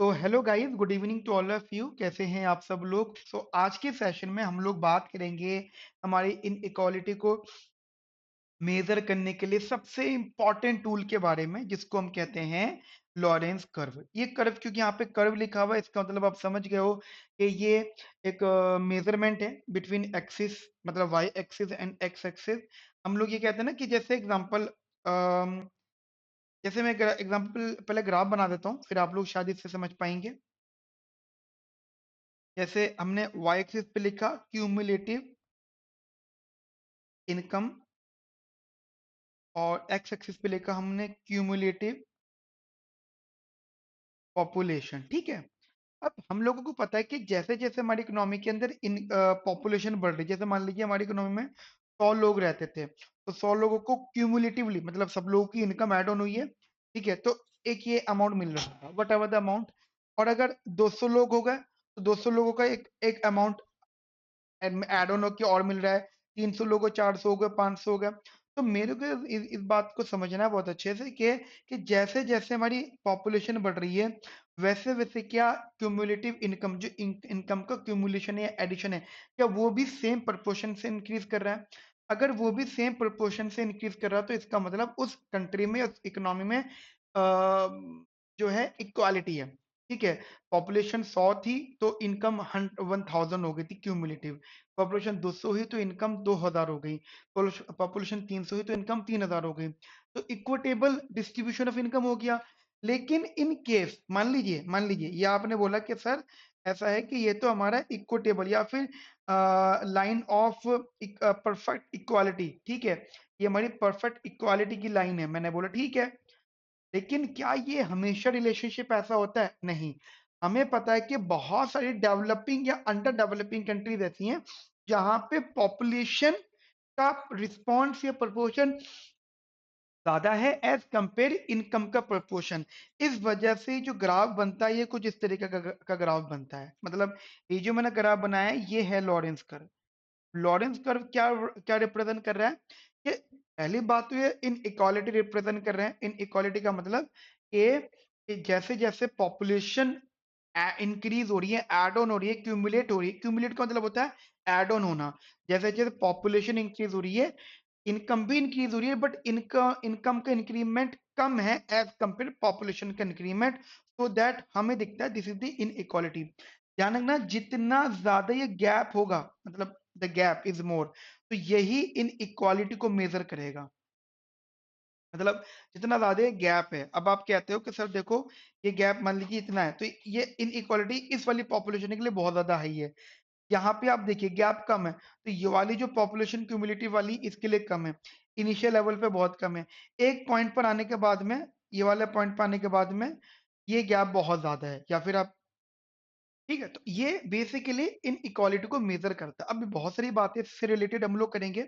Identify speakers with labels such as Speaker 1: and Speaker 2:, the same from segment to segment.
Speaker 1: तो hello guys, good evening to all of you. कैसे हैं आप सब लोग? आज के सेशन में हम लोग बात करेंगे हमारी इन इक्वालिटी को मेजर करने के लिए सबसे इंपॉर्टेंट टूल के बारे में, जिसको हम कहते हैं लॉरेंस कर्व। ये कर्व, क्योंकि यहाँ पे कर्व लिखा हुआ है, इसका मतलब आप समझ गए हो कि ये एक मेजरमेंट है बिटवीन एक्सिस, मतलब Y axis and X axis. हम लोग ये कहते हैं ना कि जैसे एग्जांपल, जैसे मैं एग्जांपल पहले ग्राफ बना देता हूँ, फिर आप लोग शायद इससे समझ पाएंगे। जैसे हमने y एक्सिस पे लिखा क्यूमुलेटिव इनकम, और x एक्सिस पे लिखा हमने क्यूमुलेटिव पॉपुलेशन। ठीक है। अब हम लोगों को पता है कि जैसे जैसे हमारी इकोनॉमी के अंदर इन पॉपुलेशन बढ़ रही है, जैसे मान लीजिए हमारी इकोनॉमी में 100 लोग रहते थे, तो 100 लोगों को क्यूमुलेटिवली, मतलब सब लोगों की इनकम ऐड ऑन हुई है। ठीक है, तो एक ये अमाउंट मिल रहा था, वट एवर द अमाउंट। और अगर 200 लोग हो गए, तो 200 लोगों का एक एक अमाउंट ऐड ऑन होके और मिल रहा है। 300 लोगों, 400 हो गए, 500 हो गए। तो मेरे को इस बात को समझना है बहुत अच्छे से कि जैसे जैसे हमारी पॉपुलेशन बढ़ रही है, वैसे वैसे क्या क्यूमुलेटिव इनकम, जो इनकम का क्यूमुलेशन या एडिशन है, क्या वो भी सेम प्रोपोर्शन से इंक्रीज कर रहा है? अगर वो भी सेम प्रोपोर्शन से इंक्रीज कर रहा है, तो इसका मतलब उस कंट्री में, उस इकोनॉमी में जो है इक्वालिटी है। ठीक है। पॉपुलेशन 100 थी तो इनकम 1000 हो गई थी क्यूमुलेटिव। पॉपुलेशन 200 हुई तो इनकम 2000 हो गई। पॉपुलेशन 300 हुई तो इनकम 3000 हो गई। तो इक्विटेबल डिस्ट्रीब्यूशन ऑफ इनकम हो गया। लेकिन इन केस मान लीजिए ये आपने बोला कि सर ऐसा है कि ये तो हमारा इक्विटेबल या फिर लाइन ऑफ परफेक्ट इक्वालिटी। ठीक है, ये हमारी परफेक्ट इक्वालिटी की लाइन है। मैंने बोला ठीक है, लेकिन क्या ये हमेशा रिलेशनशिप ऐसा होता है? नहीं। हमें पता है कि बहुत सारी डेवलपिंग या अंडर डेवलपिंग कंट्रीज ऐसी हैं जहां पे पॉपुलेशन का रिस्पॉन्स या प्रोपोर्शन ज्यादा है एज कंपेयर इनकम का प्रोपोर्शन। इस वजह से जो ग्राफ बनता है, ये कुछ इस तरीके का ग्राफ बनता है। मतलब ये जो मैंने ग्राफ बनाया है, ये है लॉरेंस कर्व। लॉरेंस कर्व क्या क्या रिप्रेजेंट कर रहा है? कि पहली बात तो ये इन इक्वालिटी रिप्रेजेंट कर रहे हैं। इन इक्वालिटी का मतलब कि जैसे जैसे पॉपुलेशन इंक्रीज हो रही है, एड ऑन हो रही है, क्यूमुलेट हो रही है। क्यूमुलेट का मतलब होता है एड ऑन होना। जैसे जैसे पॉपुलेशन इंक्रीज हो रही है, इनकम भी इंक्रीज हो रही है, बट इनकम का इंक्रीमेंट कम है एज कंपेयर पॉपुलेशन का इंक्रीमेंट। सो दैट हमें दिखता है दिस इज द इनइक्वालिटी। ध्यान रखना, जितना ज्यादा ये गैप होगा, मतलब द गैप इज मोर, तो यही इन इक्वालिटी को मेजर करेगा। मतलब जितना ज्यादा गैप है, अब आप कहते हो कि सर देखो ये गैप मान लीजिए इतना है, तो ये इन इक्वालिटी इस वाली पॉपुलेशन के लिए बहुत ज्यादा हाई है। यहाँ पे आप देखिए गैप कम है, तो ये वाली जो पॉपुलेशन क्यूमुलेटिव वाली, इसके लिए कम है। इनिशियल लेवल पे बहुत कम है। एक पॉइंट पर आने के बाद में, ये वाले पॉइंट पर आने के बाद में ये गैप बहुत ज्यादा है, या फिर आप, ठीक है। तो ये बेसिकली इन इक्वालिटी को मेजर करता है। अब बहुत सारी बातें इससे रिलेटेड हम लोग करेंगे।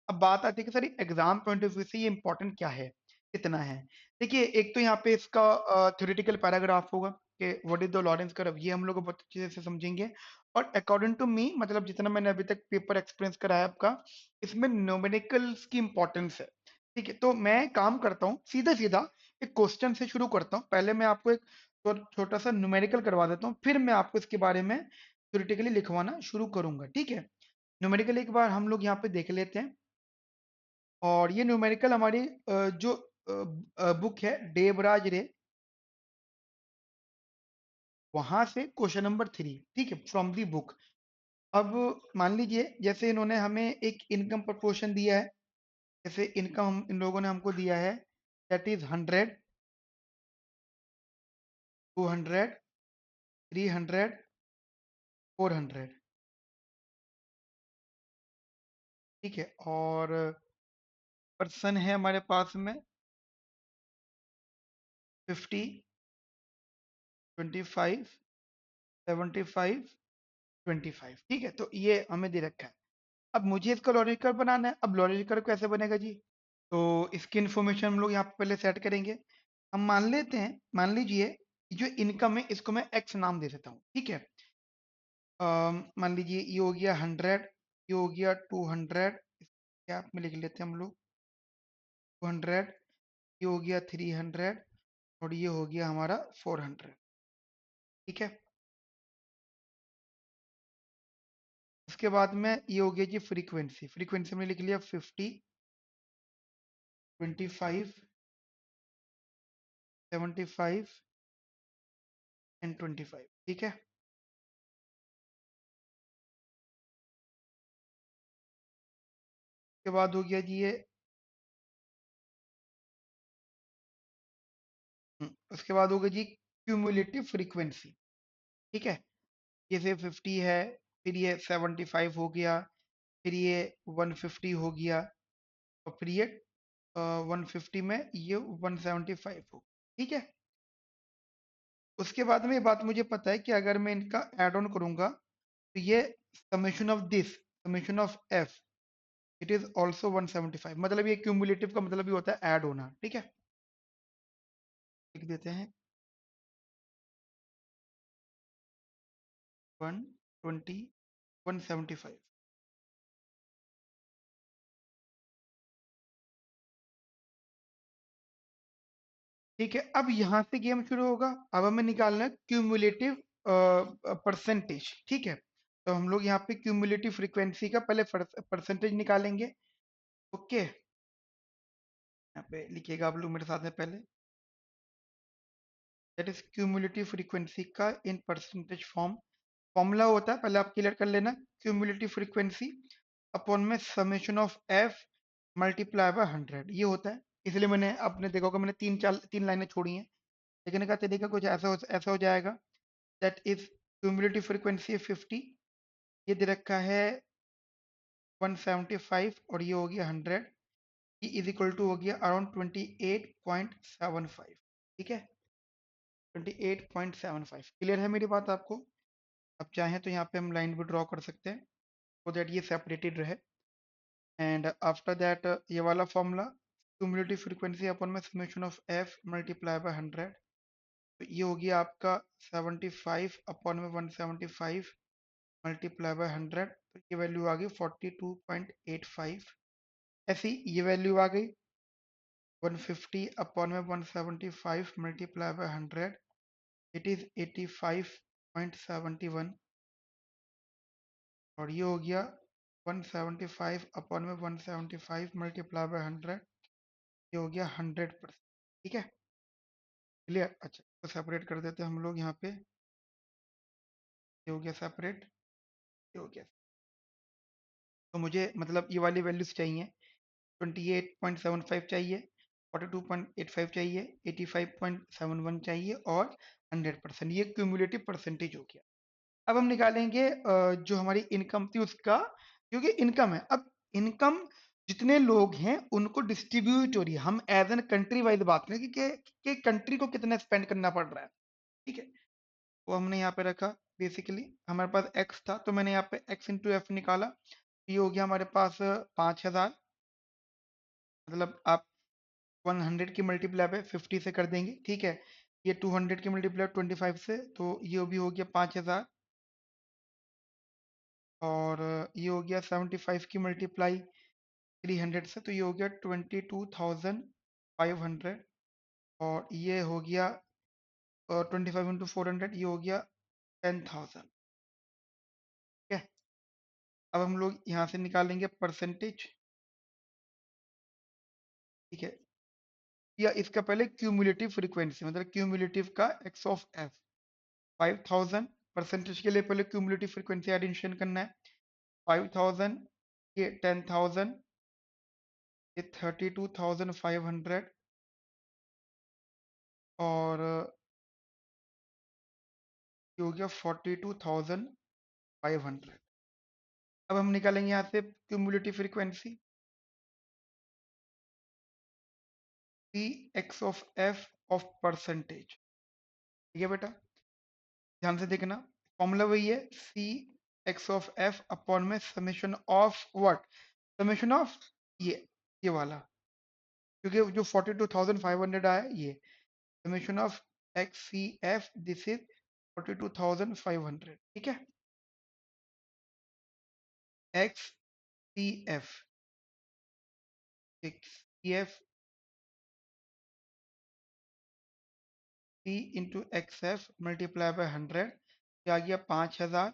Speaker 1: अब बात आती है कि sir exam point of view से ये इंपॉर्टेंट क्या है, कितना है। देखिए, एक तो यहाँ पे इसका थ्योरेटिकल पैराग्राफ होगा कि what is the Lorenz curve, ये हम लोग बहुत अच्छे से समझेंगे। और अकॉर्डिंग टू मी, मतलब जितना मैंने अभी तक पेपर एक्सपीरियंस कराया आपका, इसमें न्यूमेरिकल्स की इंपॉर्टेंस है। ठीक है, तो मैं काम करता हूँ सीधा सीधा एक क्वेश्चन से शुरू करता हूँ। पहले मैं आपको एक तो छोटा सा न्यूमेरिकल करवा देता हूँ, फिर मैं आपको इसके बारे में थ्योरेटिकली लिखवाना शुरू करूंगा। ठीक है। न्यूमेरिकल एक बार हम लोग यहाँ पे देख लेते हैं। और ये न्यूमेरिकल हमारी जो बुक है देवराज रे, वहां से क्वेश्चन नंबर 3। ठीक है, फ्रॉम दी बुक। अब मान लीजिए जैसे इन्होंने हमें एक इनकम प्रोपोर्शन दिया है। जैसे इनकम इन लोगों ने हमको दिया है, दैट इज 100, 200, 300, 400। ठीक है। और पर्सन है हमारे पास में 50, 25, 75, 25। ठीक है, तो ये हमें दे रखा है। अब मुझे इसका लॉजिकल बनाना है। अब लॉजिकल कैसे बनेगा जी? तो इसकी इन्फॉर्मेशन हम लोग यहाँ पे पहले सेट करेंगे। हम मान लेते हैं, मान लीजिए जो इनकम है इसको मैं एक्स नाम दे देता हूँ। ठीक है। मान लीजिए ये हो गया 100, ये हो गया 200, गैप में लिख लेते हैं हम लोग 200, ये हो गया 300, और ये हो गया हमारा 400। ठीक है। उसके बाद में ये हो गया जी फ्रीक्वेंसी। फ्रीक्वेंसी में लिख लिया 50, 25, 75 एंड 25। ठीक है। उसके बाद हो गया जी ये उसके बाद हो गया जी क्यूमुलेटिव फ्रीक्वेंसी। ठीक है। जैसे 50 है, फिर ये 75 हो गया, फिर ये 150 हो गया, और फिर ये 150 में ये 175 हो। ठीक है। उसके बाद में ये बात मुझे पता है कि अगर मैं इनका ऐड ऑन करूंगा तो ये summation of this, summation of F, it is also 175। मतलब ये क्यूमुलेटिव का मतलब ये होता है ऐड होना। ठीक है। लिख देते हैं 120, 175। ठीक है। अब यहाँ से गेम शुरू होगा। अब हमें निकालना है क्यूमुलेटिव परसेंटेज। ठीक है। तो हम लोग यहाँ पे क्यूमुलेटिव फ्रीक्वेंसी का पहले परसेंटेज निकालेंगे। ओके, यहाँ पे लिखिएगा आप लोग मेरे साथ में पहले। दैट इज क्यूमुलेटिव फ्रीक्वेंसी का इन परसेंटेज फॉर्म। फॉर्मूला होता है, पहले आप क्लियर कर लेना। क्यूमुलेटिव फ्रीक्वेंसी अपॉन में summation of F multiply by 100 ये होता है। इसलिए मैंने आपने देखा होगा मैंने तीन लाइनें छोड़ी हैं। लिखने का तरीका कुछ ऐसा हो जाएगा। दैट इज क्यूमुलेटिव फ्रीक्वेंसी 50, ये दे रखा है 175, और ये हो गया 100। ई इज इक्वल टू हो गया अराउंड 28.75। ठीक है। 28.75 क्लियर है मेरी बात आपको? अब चाहें तो यहाँ पे हम लाइन भी ड्रॉ कर सकते हैं so दैट ये सेपरेटेड रहे। एंड आफ्टर दैट ये वाला फॉर्मूला क्यूमुलेटिव फ्रीक्वेंसी अपन में summation of F multiply by 100, तो ये हो गया आपका 75 अपॉन में 175 मल्टीप्लाई बाय 100, तो ये वैल्यू आ गई 42.85। ऐसी ये वैल्यू आ गई 150 अपॉन में 175 मल्टीप्लाई बाय 100, इट इज 85.71। और ये हो गया 175 अपॉन में 175 मल्टीप्लाई बाय 100, ये हो गया 100%। ठीक है। क्लियर? अच्छा, तो सेपरेट कर देते हैं हम लोग यहाँ पे। ये हो गया सेपरेट, ये हो गया। तो मुझे मतलब ये वाली वैल्यूज चाहिए। 28.75 चाहिए, 42.85 चाहिए, 85.71 चाहिए, और 100%। ये क्यूमुलेटिव परसेंटेज हो गया। अब हम निकालेंगे जो हमारी इनकम थी उसका, क्योंकि इनकम है। अब इनकम जितने लोग हैं उनको डिस्ट्रीब्यूट हो रही है। हम एज एन कंट्री वाइज बात करें कि कंट्री को कितना स्पेंड करना पड़ रहा है। ठीक है। वो हमने यहाँ पे रखा। बेसिकली हमारे पास एक्स था, तो मैंने यहाँ पे एक्स इंटू एफ निकाला। ये हो गया हमारे पास 5,000। मतलब आप 100 की मल्टीप्लाई पे 50 से कर देंगे। ठीक है। ये 200 की मल्टीप्लाई 25 से, तो ये भी हो गया 5,000। और ये हो गया 75 की मल्टीप्लाई 300 से, तो ये हो गया 22,500। और ये हो गया 25 इंटू 400, ये हो गया 10,000। ठीक है। अब हम लोग यहाँ से निकालेंगे परसेंटेज। ठीक है। या इसका पहले क्यूमुलेटिव फ्रीक्वेंसी, मतलब क्यूमुलेटिव का एक्स ऑफ एफ 5,000। परसेंटेज के लिए पहले क्यूमुलेटिव फ्रीक्वेंसी एडिशन करना है। 5,000, ये 10,000, ये 32,500, और ये हो गया 42,500। अब हम निकालेंगे यहाँ से cumulative frequency C X of F of percentage. ठीक है बेटा, ध्यान से देखना। फॉर्मूला वही है, C X of F upon में summation of what, summation of ये वाला, क्योंकि जो 42,500 आया ये summation of X C F, this is 42,500। ठीक है। X C F, C F P into X F multiply by 100, ये आ गया 5000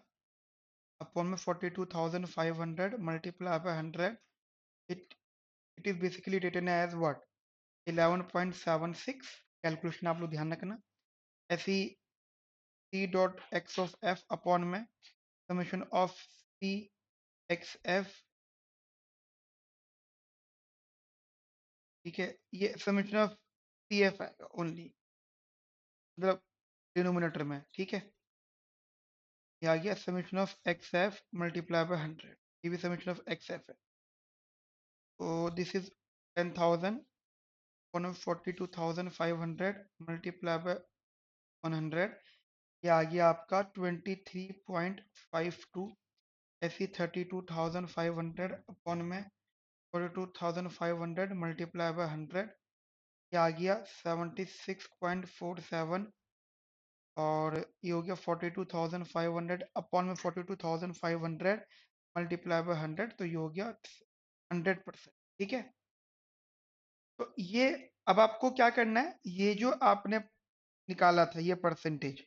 Speaker 1: अपॉन में 42,500 multiply by 100. It it is basically written as what 11.76. Calculation आप लोग ध्यान रखना. ऐसी C dot X of F upon में summation of C X F. ठीक है, ये समेशन ऑफ सी एफ है ओनली, मतलब डिनोमिनेटर में. ठीक है, ये आ गया summation of X F multiply by 100. ये भी समेशन ऑफ एक्स एफ है. तो this is 10,000 upon 42,500 multiply by 100. ये आ गया आपका 23.52. ऐसी 32,500 अपॉन में 42,500 मल्टीप्लाई बाय 100. ये आ गया 76.47. और ये हो गया 42,500 अपॉन में 42,500 मल्टीप्लाई बाय 100, तो ये हो गया 100%. ठीक है, तो ये अब आपको क्या करना है, ये जो आपने निकाला था ये परसेंटेज,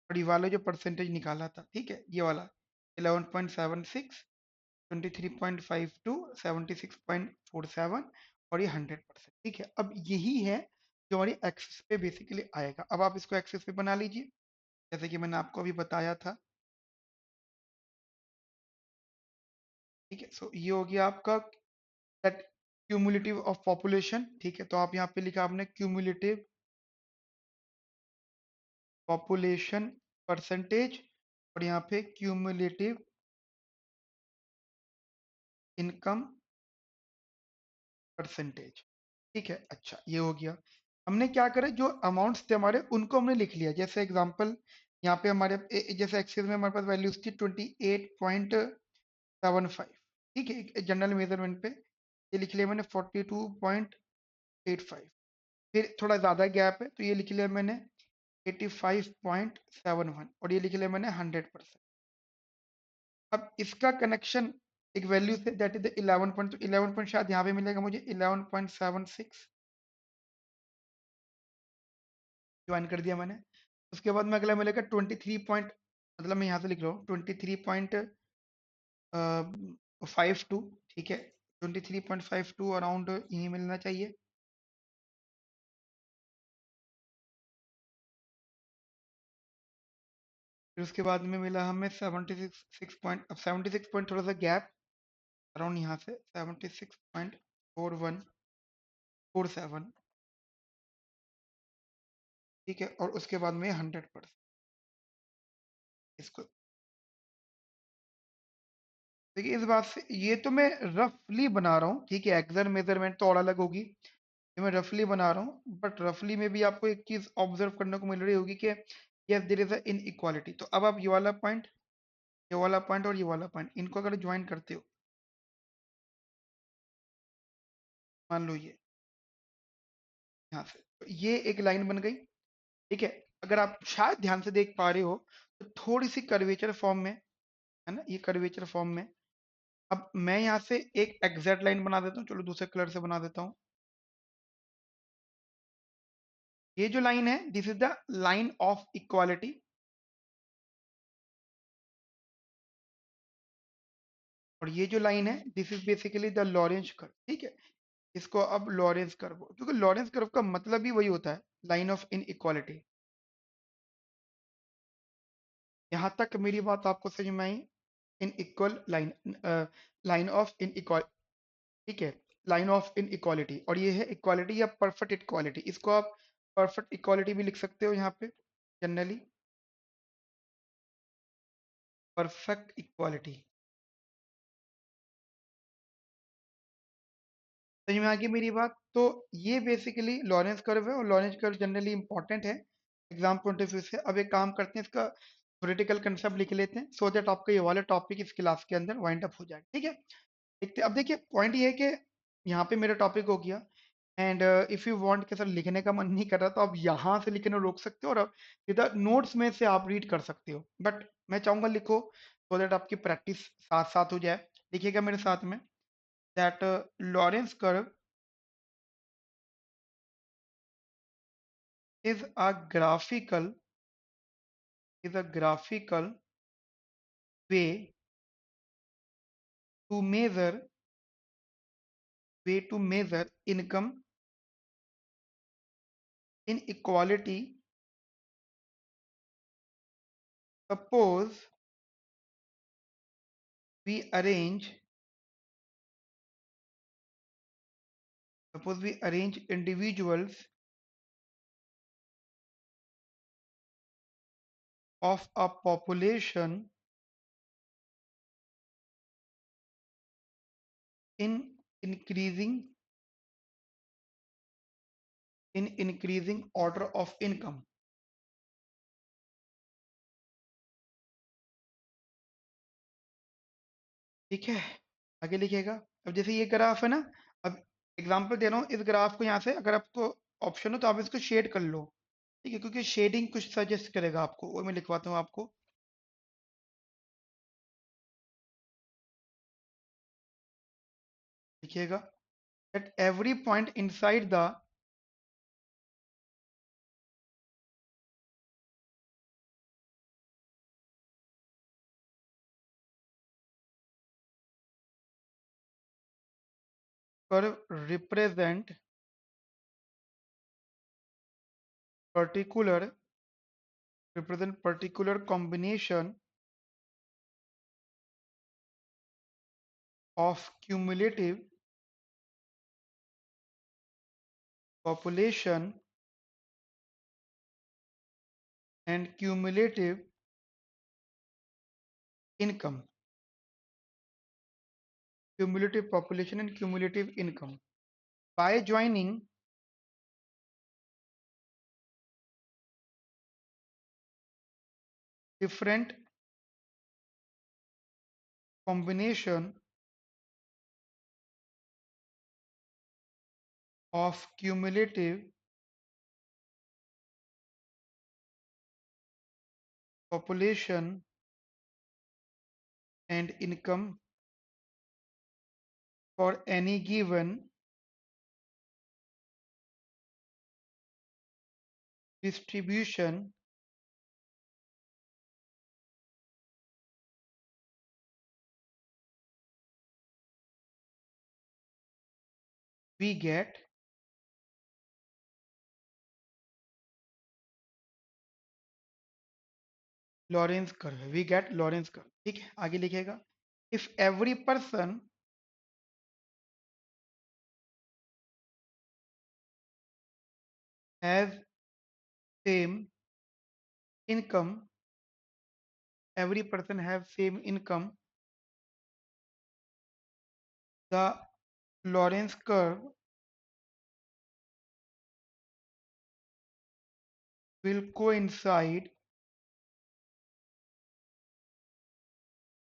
Speaker 1: और ये वाला जो परसेंटेज निकाला था, ठीक है, ये वाला 11.76, 23.52, 76.47 और ये 100%. ठीक है, अब यही है जो हमारी एक्सेस पे बेसिकली आएगा. अब आप इसको एक्सेस पे बना लीजिए जैसे कि मैंने आपको अभी बताया था. ठीक है, सो ये हो गया आपका दैट क्यूमुलेटिव ऑफ पॉपुलेशन. ठीक है, तो आप यहाँ पे लिखा आपने क्यूमुलेटिव पॉपुलेशन परसेंटेज और यहाँ पे क्यूमुलेटिव इनकम परसेंटेज. ठीक है, अच्छा ये हो गया. हमने क्या करा, जो अमाउंट्स थे हमारे उनको हमने लिख लिया. जैसे एग्जांपल यहाँ पे हमारे जैसे एक्सेस में हमारे पास वैल्यूज थी 28.75. ठीक है, जनरल मेजरमेंट पे ये लिख लिया मैंने 42.85. फिर थोड़ा ज़्यादा गैप है तो ये लिख लिया मैंने 85.71 और ये लिख लिया मैंने 100%. अब इसका कनेक्शन एक value say that is 11 point, तो 11 पॉइंट शायद यहाँ पे मिलेगा मुझे 11.76 ज्वाइन कर दिया मैंने. उसके बाद में अगला मिलेगा 23 पॉइंट, मतलब मैं यहाँ से लिख रहा हूँ 23.52. ठीक है, 23.52 अराउंड यही मिलना चाहिए. फिर उसके बाद में मिला हमें 76 पॉइंट. अब 76 पॉइंट थोड़ा सा गैप अराउंड यहाँ से 76.4147. ठीक है, और उसके बाद में 100%. इसको देखिए, इस बात से ये तो मैं रफली बना रहा हूँ. ठीक है, एग्जैक्ट मेजरमेंट तो और अलग होगी, ये मैं रफली बना रहा हूँ. बट रफली में भी आपको एक चीज ऑब्जर्व करने को मिल रही होगी कि yes there is a inequality. तो अब आप ये वाला पॉइंट, ये वाला पॉइंट और ये वाला पॉइंट इनको अगर ज्वाइन करते हो, मान लो ये यहाँ से, तो ये एक लाइन बन गई. ठीक है, अगर आप शायद ध्यान से देख पा रहे हो तो थोड़ी सी कर्वेचर फॉर्म में है ना, ये कर्वेचर फॉर्म में. अब मैं यहाँ से एक एग्जैक्ट लाइन बना देता हूँ, चलो दूसरे कलर से बना देता हूँ. ये जो लाइन है this is the line of equality. और ये जो लाइन है this is basically the Lorenz curve. ठीक है, इसको अब लॉरेंस कर्व, क्योंकि लॉरेंस कर्व का मतलब ही वही होता है, लाइन ऑफ इनइक्वालिटी. यहां तक मेरी बात आपको समझ में आई. In equal line, line of in, ठीक है, लाइन ऑफ इन इक्वालिटी. और ये है इक्वालिटी या परफेक्ट इक्वालिटी. इसको आप परफेक्ट इक्वालिटी भी लिख सकते हो यहाँ पे जनरली, परफेक्ट इक्वालिटी. समझ में आ गई मेरी बात. तो ये बेसिकली लॉरेंस कर्व है और लॉरेंस कर्व जनरली इंपॉर्टेंट है एग्जाम पॉइंट ऑफ व्यू से. अब एक काम करते हैं, इसका थ्योरेटिकल कंसेप्ट लिख लेते हैं सो दैट आपका ये वाला टॉपिक इस क्लास के अंदर वाइंड अप हो जाए. ठीक है, देखते अब देखिए पॉइंट ये है कि यहाँ पे मेरा टॉपिक हो गया. एंड इफ यू वांट कि सर लिखने का मन नहीं कर रहा तो आप यहाँ से लिखने रोक सकते हो और इधर नोट्स में से आप रीड कर सकते हो. बट मैं चाहूंगा लिखो सो दैट आपकी प्रैक्टिस साथ साथ हो जाए. देखिएगा मेरे साथ में that Lawrence curve is a graphical way to measure income inequality. Suppose we arrange individuals of a population in increasing order of income. ठीक है, आगे लिखिएगा। अब जैसे ये ग्राफ है ना, अब एग्जांपल दे रहा हूँ, इस ग्राफ को यहाँ से अगर आपको ऑप्शन हो तो आप इसको शेड कर लो। ठीक है, क्योंकि शेडिंग कुछ सजेस्ट करेगा आपको, वो मैं लिखवाता हूँ आपको। लिखिएगा at every point inside the curve particular particular combination of cumulative population and income cumulative population and cumulative income. By joining different combination of cumulative population and income for any given distribution, we get Lorentz curve. We get Lorentz curve. ठीक है, आगे लिखिएगा। If every person has same income, every person have same income, the Lorentz curve will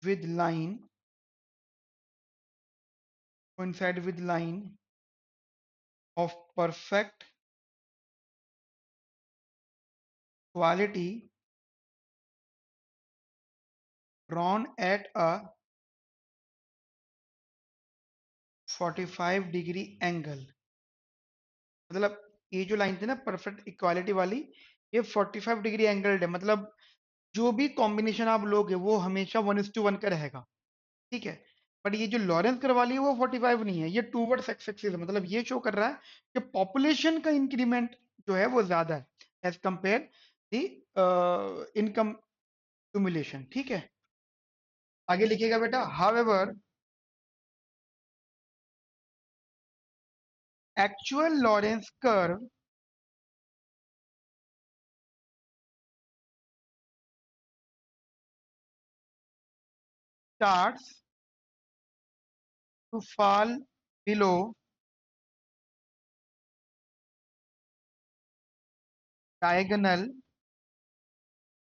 Speaker 1: with line coincide with line of perfect quality drawn at a 45-degree angle। मतलब ये जो line थी ना perfect equality वाली, ये 45 degree angled है। मतलब जो भी कॉम्बिनेशन आप लोगे वो हमेशा 1:1 का रहेगा। ठीक है, बट ये जो लॉरेंस कर्व वाली है वो 45 नहीं है, ये टूवर्ड्स एक्स एक्सिस है। मतलब ये शो कर रहा है कि पॉपुलेशन का इंक्रीमेंट जो है वो ज्यादा है as compare the income cumulation. ठीक है, आगे लिखिएगा बेटा। However actual Lorenz curve starts to fall below diagonal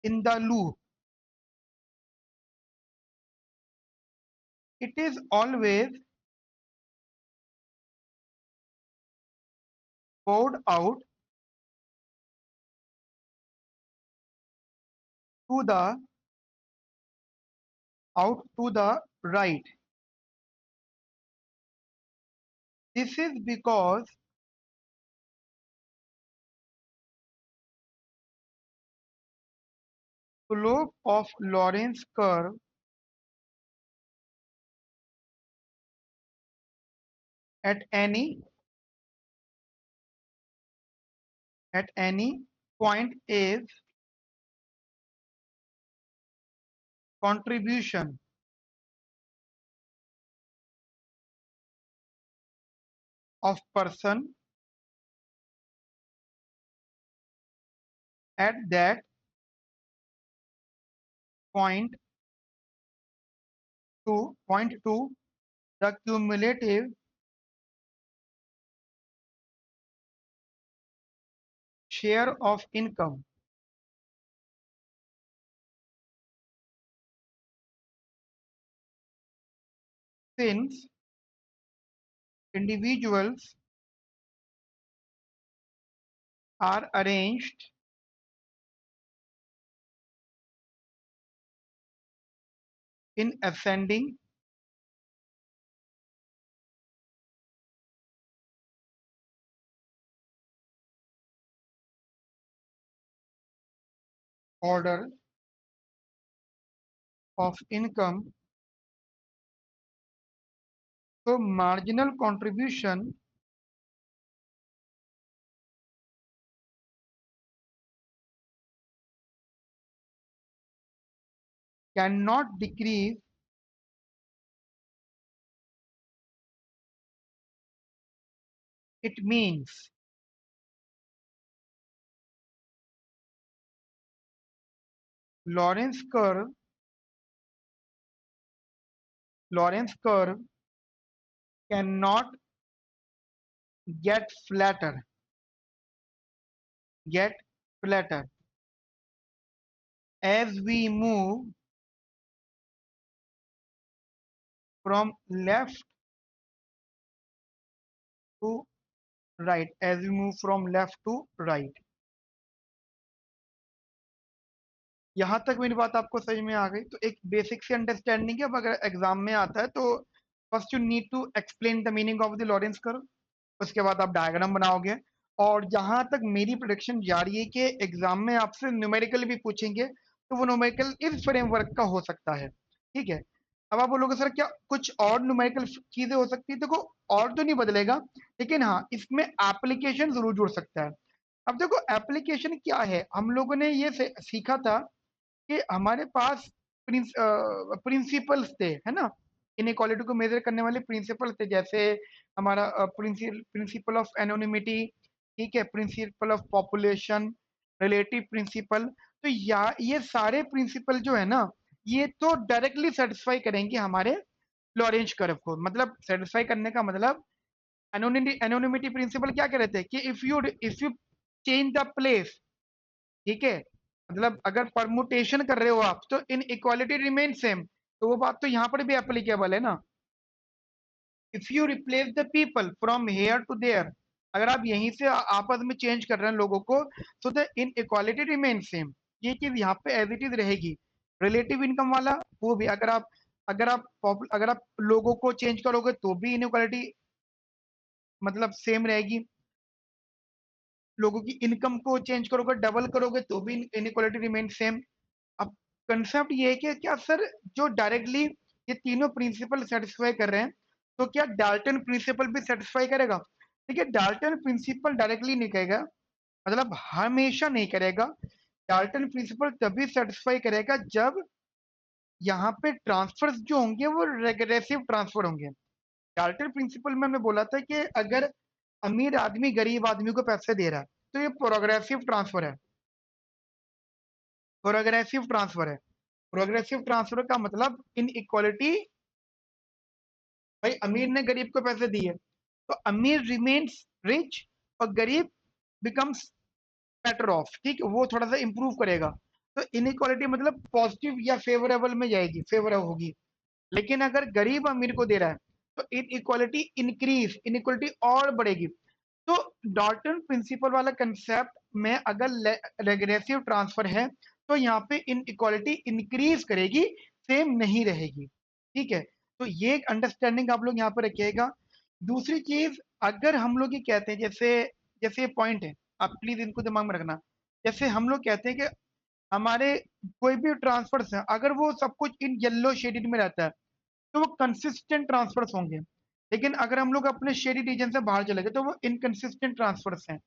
Speaker 1: in the loop. It is always bowed to the right. This is because slope of Lorentz curve at any point is contribution of person at that point to the cumulative share of income. Since individuals are arranged in ascending order of income, so marginal contribution cannot decrease it means Lorentz curve Lorentz curve cannot get flatter get flatter as we move from left to right. यहां तक मेरी बात आपको समझ में आ गई? तो एक बेसिक सी अंडरस्टैंडिंग है। अब अगर एग्जाम में आता है तो first you need to explain the meaning of the Lorenz curve, उसके बाद आप डायग्राम बनाओगे। और जहां तक मेरी प्रोडिक्शन जा रही है कि एग्जाम में आपसे न्यूमेरिकल भी पूछेंगे, तो वो न्यूमेरिकल इस फ्रेमवर्क का हो सकता है। ठीक है, अब आप बोलोगे सर क्या कुछ और न्यूमेरिकल चीजें हो सकती है? देखो, और तो नहीं बदलेगा, लेकिन हाँ इसमें एप्लीकेशन जरूर जुड़ सकता है। अब देखो एप्लीकेशन क्या है, हम लोगों ने ये सीखा था कि हमारे पास प्रिंसिपल्स थे, है ना? इनइक्वालिटी को मेजर करने वाले प्रिंसिपल थे, जैसे हमारा प्रिंसिपल ऑफ एनोनिमिटी, ठीक है, principle of population, relative principle. तो ये सारे प्रिंसिपल जो है ना, ये तो डायरेक्टली सेटिस्फाई करेंगे हमारे लॉरेंज कर्व को। मतलब सेटिस्फाई करने का मतलब, एनोनिमिटी प्रिंसिपल क्या कह रहे थे कि if you change the place, ठीक है, मतलब अगर परमुटेशन कर रहे हो आप तो इन इक्वालिटी रिमेन सेम। तो वो बात तो यहाँ पर भी एप्लीकेबल है ना। If you replace the people from here to there, अगर आप यहीं से आपस में चेंज कर रहे हैं लोगों को, तो the in equality remain same, ये चीज यहाँ पे एज इट इज रहेगी। रिलेटिव इनकम वाला वो भी, अगर आप लोगों को चेंज करोगे तो भी इनइक्वालिटी मतलब सेम रहेगी। लोगों की इनकम को चेंज करोगे, डबल करोगे तो भी इनइक्वालिटी रिमेन सेम। अब कंसेप्ट ये है कि क्या सर जो डायरेक्टली ये तीनों प्रिंसिपल सेटिस्फाई कर रहे हैं, तो क्या डाल्टन प्रिंसिपल भी सेटिस्फाई करेगा? देखिए डाल्टन प्रिंसिपल डायरेक्टली नहीं करेगा, मतलब हमेशा नहीं करेगा। डाल्टन प्रिंसिपल तभी सेटिस्फाई करेगा जब यहाँ पे ट्रांसफर्स जो होंगे वो रेग्रेसिव ट्रांसफर होंगे। डाल्टन प्रिंसिपल में हमने बोला था कि अगर अमीर आदमी गरीब आदमी को पैसे दे रहा है तो ये प्रोग्रेसिव ट्रांसफर है। प्रोग्रेसिव ट्रांसफर है। प्रोग्रेसिव ट्रांसफर का मतलब इन इक्वालिटी, भाई अमीर ने गरीब को पैसे दिए तो अमीर रिमेन्स रिच और गरीब बिकम्स बेटर ऑफ, ठीक है, वो थोड़ा सा इंप्रूव करेगा। तो इनइक्वालिटी मतलब पॉजिटिव या फेवरेबल में जाएगी, फेवरेबल होगी। लेकिन अगर गरीब अमीर को दे रहा है तो इनइक्वालिटी इंक्रीज, इनइक्वालिटी और बढ़ेगी। तो डॉल्टन प्रिंसिपल वाला कंसेप्ट में अगर रेग्रेसिव ट्रांसफर है तो यहाँ पे इनइक्वालिटी इंक्रीज करेगी, सेम नहीं रहेगी। ठीक है, तो ये अंडरस्टैंडिंग आप लोग यहाँ पर रखिएगा। दूसरी चीज, अगर हम लोग ये कहते हैं, जैसे जैसे ये पॉइंट है, आप प्लीज इनको दिमाग में रखना। जैसे हम लोग कहते हैं कि हमारे कोई भी ट्रांसफर्स है, अगर वो सब कुछ इन येलो शेडेड में रहता है तो वो कंसिस्टेंट ट्रांसफर्स होंगे। लेकिन अगर हम लोग अपने शेडी रीजन से बाहर चले गए तो वो इनकंसिस्टेंट ट्रांसफर्स हैं।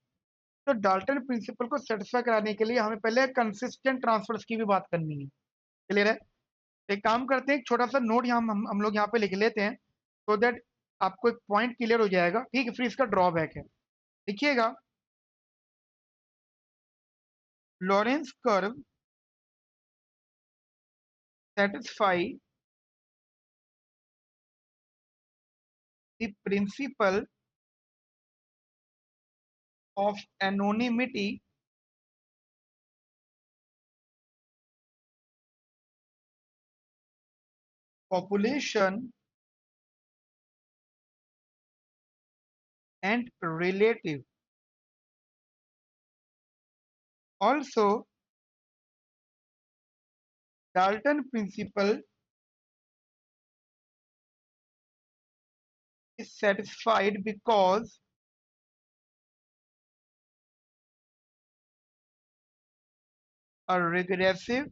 Speaker 1: तो डाल्टन प्रिंसिपल को सेटिस्फाई कराने के लिए हमें पहले कंसिस्टेंट ट्रांसफर्स की भी बात करनी है। क्लियर है? एक काम करते हैं, एक छोटा सा नोट यहाँ हम लोग यहाँ पे लिख लेते हैं, सो दैट आपको एक पॉइंट क्लियर हो जाएगा। ठीक है, फिर इसका ड्रॉबैक है, देखिएगा। Lawrence curve satisfy the principle of anonymity population and relative. Also, Dalton principle is satisfied because a regressive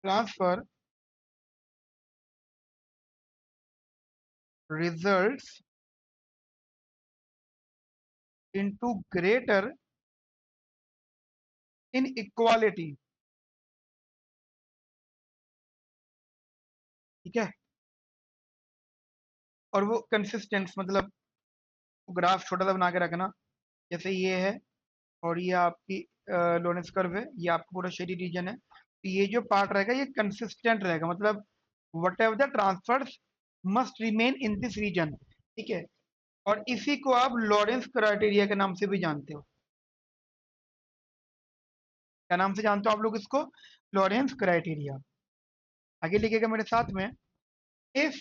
Speaker 1: transfer results into greater inequality। ठीक है, और वो कंसिस्टेंट मतलब ग्राफ छोटा सा बना के रखना, जैसे ये है और ये आपकी लोरेंस कर्व है, ये आपका पूरा शेडी रीजन है, तो ये जो पार्ट रहेगा ये कंसिस्टेंट रहेगा, मतलब whatever the transfers must remain in this region. ठीक है, और इसी को आप लॉरेंस क्राइटेरिया के नाम से भी जानते हो। क्या नाम से जानते हो आप लोग इसको? Lawrence criteria. आगे लिखिएगा मेरे साथ में। If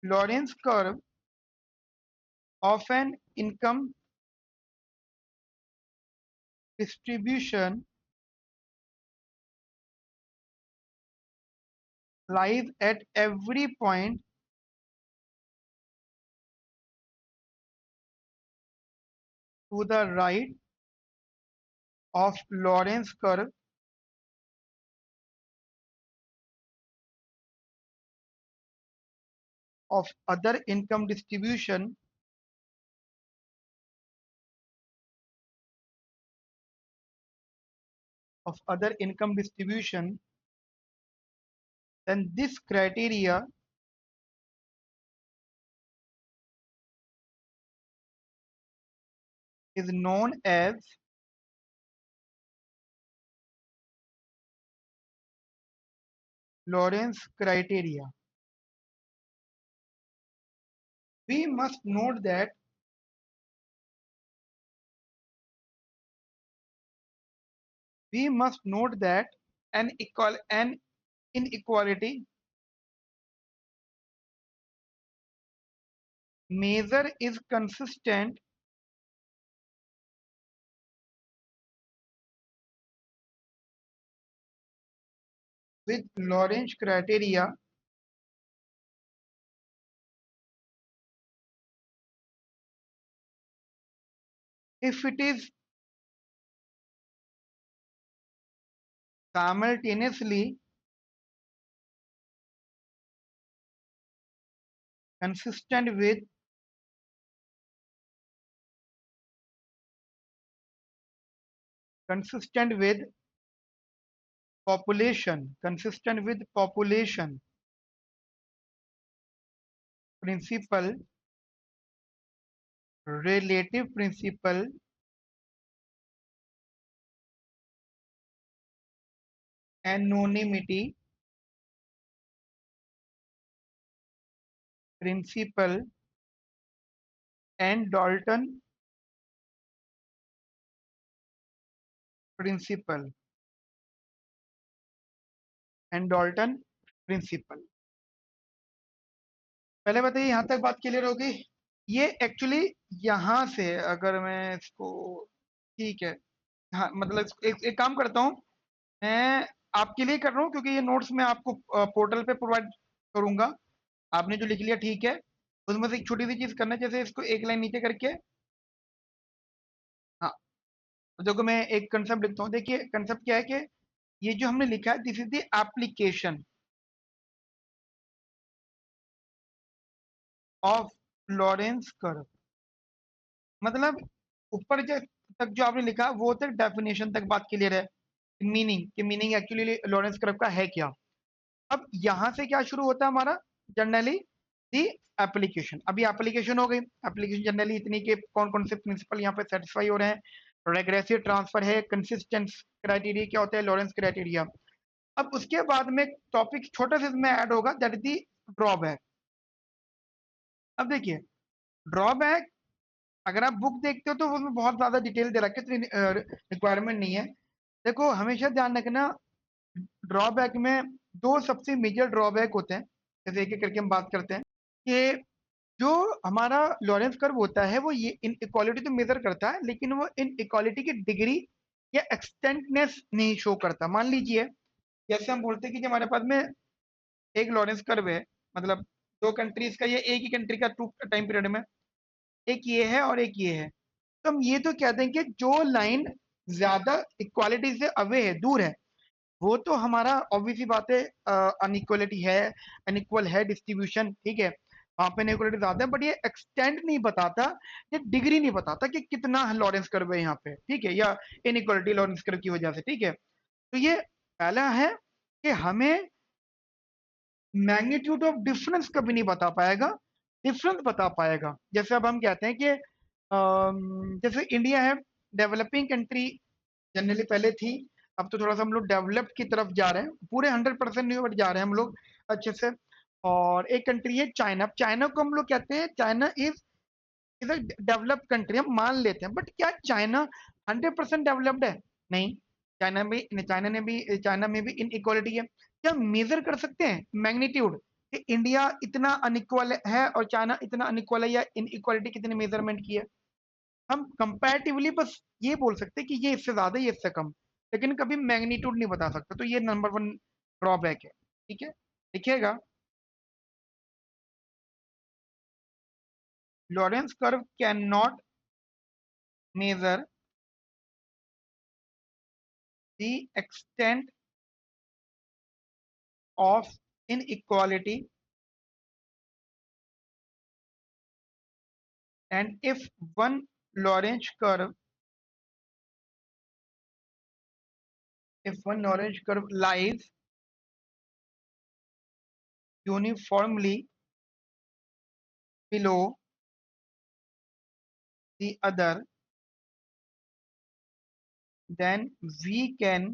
Speaker 1: Lawrence curve of an income distribution lies at every point to the right of Lorentz curve of other income distribution, then this criteria is known as Lorentz criteria. We must note that an inequality measure is consistent with Lorentz criteria if it is simultaneously consistent with population principle, relative principle, anonymity principle, and Dalton principle पहले बताइए, यहाँ तक बात clear होगी? ये actually यहाँ से अगर मैं इसको, ठीक है, हाँ मतलब एक काम करता हूँ, मैं आपके लिए कर रहा हूँ क्योंकि ये नोट्स मैं आपको पोर्टल पे प्रोवाइड करूंगा। आपने जो लिख लिया ठीक है, उसमें से एक छोटी सी चीज करना है, जैसे इसको एक लाइन नीचे करके, हाँ, तो देखो मैं एक कंसेप्ट लिखता हूँ। देखिए कंसेप्ट क्या है कि ये जो हमने लिखा है, this is the application of Lawrence curve. मतलब ऊपर तक जो आपने लिखा वो तक डेफिनेशन तक बात क्लियर है, मीनिंग कि मीनिंग एक्चुअली लॉरेंस कर्व का है क्या। अब यहां से क्या शुरू होता है हमारा, जनरली दी एप्लीकेशन। अभी एप्लीकेशन हो गई, एप्लीकेशन जनरली इतनी के कौन कौन से प्रिंसिपल यहाँ पे सेटिस्फाई हो रहे हैं। रेग्रेसिव ट्रांसफर है, कंसिस्टेंस क्राइटेरिया क्या होता है, लॉरेंस क्राइटेरिया। अब उसके बाद में टॉपिक छोटा सा इसमें ऐड होगा, दैट इज दी ड्रॉबैक। अब देखिए ड्रॉबैक, अगर आप बुक देखते हो तो उसमें बहुत ज्यादा डिटेल दे रखे, रिक्वायरमेंट नहीं है। देखो हमेशा ध्यान रखना, ड्रॉबैक में दो सबसे मेजर ड्रॉबैक होते हैं, जैसे एक एक करके हम बात करते हैं कि जो हमारा लॉरेंस कर्व होता है वो ये इन इक्वालिटी तो मेजर करता है, लेकिन वो इन इक्वालिटी की डिग्री या एक्सटेंटनेस नहीं शो करता। मान लीजिए जैसे हम बोलते हैं कि जो हमारे पास में एक लॉरेंस कर्व है, मतलब दो कंट्रीज का, ये एक ही कंट्री का टू टाइम पीरियड में, एक ये है और एक ये है, तो हम ये तो कहते हैं कि जो लाइन ज्यादा इक्वालिटी से अवे है, दूर है, वो तो हमारा ऑब्वियस सी बात है अनइक्वलिटी है, अनइक्वल है डिस्ट्रीब्यूशन, ठीक है, वहां पे इनइक्वलिटी ज्यादा है। बट ये एक्सटेंट नहीं बताता, ये डिग्री नहीं बताता कि कितना लॉरेंस कर्व है यहाँ पे, ठीक है, या इनइक्वलिटी लॉरेंस कर्व की वजह से, ठीक है। तो ये पहला है कि हमें मैग्नीट्यूड ऑफ डिफरेंस कभी नहीं बता पाएगा, डिफरेंस बता पाएगा। जैसे अब हम कहते हैं कि जैसे इंडिया है, डेवलपिंग कंट्री जनरली पहले थी, अब तो थोड़ा सा हम लोग डेवलप्ड की तरफ जा रहे हैं, पूरे 100% नहीं बट जा रहे हैं हम लोग अच्छे से। और एक कंट्री है चाइना, चाइना को हम लोग कहते हैं China is a developed country, हम मान लेते हैं, बट क्या चाइना 100% डेवलप्ड है? नहीं। चाइना में भी इन इक्वालिटी है। क्या मेजर कर सकते हैं मैग्नीट्यूड कि इंडिया इतना अनइक्वल है और चाइना इतना अनइक्वल है, या इन इक्वालिटी कितने मेजरमेंट की है? हम कंपैरेटिवली बस ये बोल सकते हैं कि ये इससे ज्यादा, ये इससे कम, लेकिन कभी मैग्नीट्यूड नहीं बता सकता। तो ये नंबर वन ड्रॉबैक है, ठीक है, लिखिएगा। Lorenz curve can not measure the extent of inequality, and if one Lorentz curve lies uniformly below the other, then we can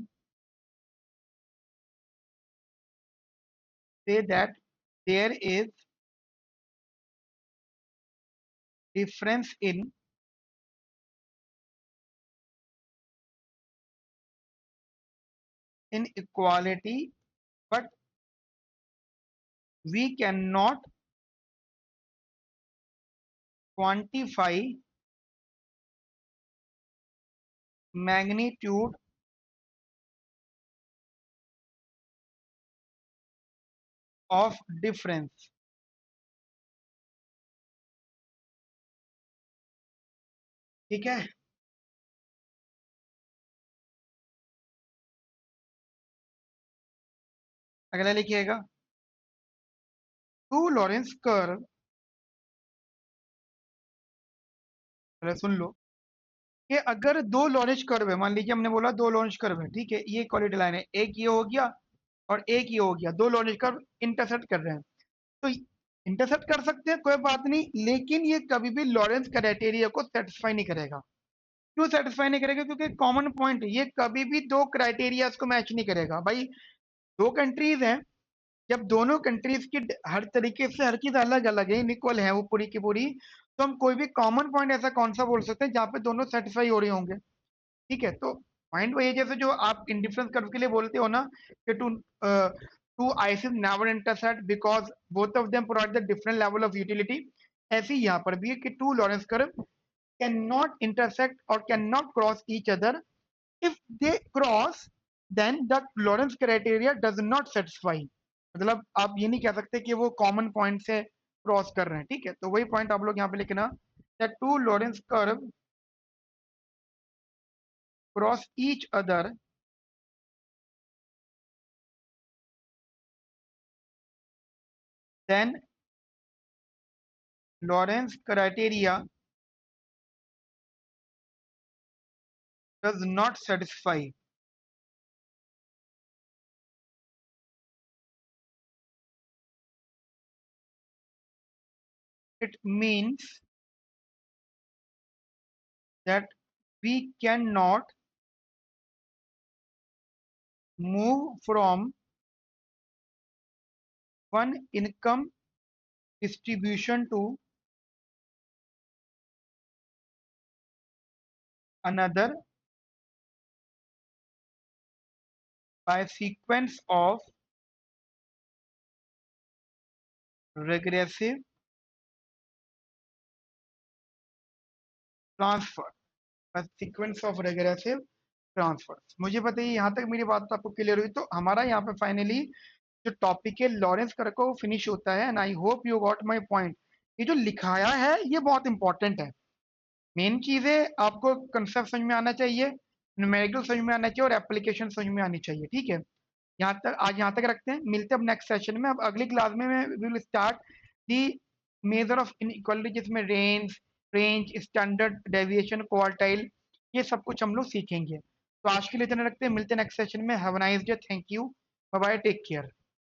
Speaker 1: say that there is difference in inequality, but we cannot quantify magnitude of difference, ठीक है। अगला लिखिएगा, to Lorenz curve, सुन लो, कि अगर दो Lawrence curve है, मान लीजिए हमने बोला दो लॉरेंस कर्व है, ठीक है, ये इक्वालिटी लाइन है, एक ये हो गया और एक ये हो गया, दो लॉरेंस कर्व इंटरसेक्ट कर रहे हैं, तो इंटरसेक्ट कर सकते हैं, कोई बात नहीं, लेकिन ये कभी भी लॉरेंस क्राइटेरिया को सेटिस्फाई नहीं करेगा। क्यों सेटिस्फाई नहीं करेगा? क्योंकि कॉमन पॉइंट है, ये कभी भी दो क्राइटेरिया को मैच नहीं करेगा भाई। दो कंट्रीज हैं, जब दोनों कंट्रीज की हर तरीके से हर चीज अलग अलग है, इनइक्वल है वो पूरी की पूरी, तो हम कोई भी कॉमन पॉइंट ऐसा कौन सा बोल सकते हैं जहां पे दोनों सेटिस्फाई हो रहे होंगे, ठीक है। तो पॉइंट वही है, जैसे जो आप इंडिफरेंस कर्व के लिए बोलते हो ना कि two ICs never intersect because both of them provide the different level of utility, ऐसे ही यहाँ पर भी है कि two Lorenz curve can not intersect और can not cross each other, if they cross then the Lorenz criteria does not satisfy. मतलब आप ये नहीं कह सकते कि वो कॉमन पॉइंट है, क्रॉस कर रहे हैं, ठीक है। तो वही पॉइंट आप लोग यहाँ पे लिखना, that two Lorenz curve cross each other then Lorenz criteria does not satisfy. It means that we cannot move from one income distribution to another by a sequence of regressive transfer, a sequence of regressive transfer। मुझे बताइए यहाँ तक मेरी बात तो आपको clear हुई। तो हमारा यहाँ पे फाइनली जो टॉपिक है लॉरेंस कर्व का वो फिनिश होता है, and I hope you got my point. ये जो लिखाया है ये बहुत इंपॉर्टेंट है। मेन चीज है आपको कंसेप्ट समझ में आना चाहिए, न्यूमेरिकल समझ में आना चाहिए और एप्लीकेशन समझ में आनी चाहिए, ठीक है। यहाँ तक आज यहाँ तक रखते हैं, मिलते हैं अब नेक्स्ट सेशन में। अब अगली क्लास में मैं will start the measure of inequality, जिसमें रेंज स्टैंडर्ड डेविएशन क्वार्टाइल, ये सब कुछ हम लोग सीखेंगे। तो आज के लिए इतना रखते हैं, मिलते हैं नेक्स्ट सेशन में। Have a nice day, thank you, bye bye, take care.